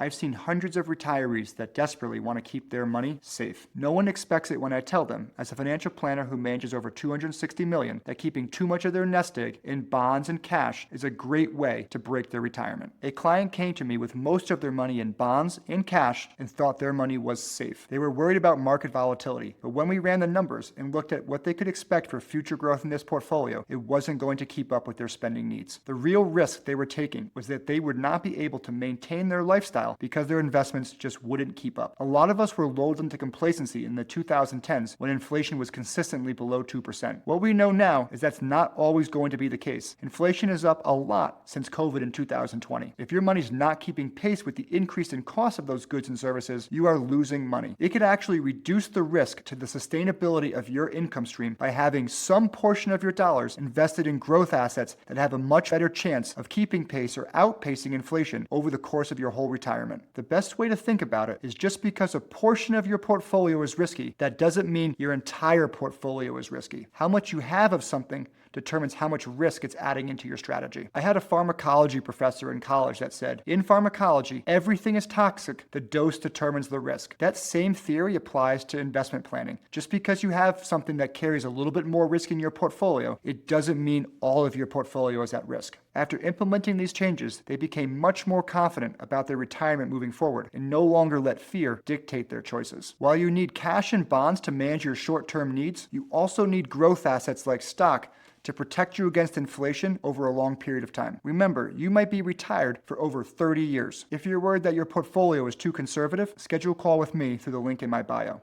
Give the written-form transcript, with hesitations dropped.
I've seen hundreds of retirees that desperately want to keep their money safe. No one expects it when I tell them, as a financial planner who manages over $260 million, that keeping too much of their nest egg in bonds and cash is a great way to break their retirement. A client came to me with most of their money in bonds and cash and thought their money was safe. They were worried about market volatility, but when we ran the numbers and looked at what they could expect for future growth in this portfolio, it wasn't going to keep up with their spending needs. The real risk they were taking was that they would not be able to maintain their lifestyle because their investments just wouldn't keep up. A lot of us were lulled into complacency in the 2010s when inflation was consistently below 2%. What we know now is that's not always going to be the case. Inflation is up a lot since COVID in 2020. If your money's not keeping pace with the increase in cost of those goods and services, you are losing money. It could actually reduce the risk to the sustainability of your income stream by having some portion of your dollars invested in growth assets that have a much better chance of keeping pace or outpacing inflation over the course of your whole retirement. The best way to think about it is just because a portion of your portfolio is risky, that doesn't mean your entire portfolio is risky. How much you have of something determines how much risk it's adding into your strategy. I had a pharmacology professor in college that said, in pharmacology, everything is toxic, the dose determines the risk. That same theory applies to investment planning. Just because you have something that carries a little bit more risk in your portfolio, it doesn't mean all of your portfolio is at risk. After implementing these changes, they became much more confident about their retirement moving forward and no longer let fear dictate their choices. While you need cash and bonds to manage your short-term needs, you also need growth assets like stock to protect you against inflation over a long period of time. Remember, you might be retired for over 30 years. If you're worried that your portfolio is too conservative, schedule a call with me through the link in my bio.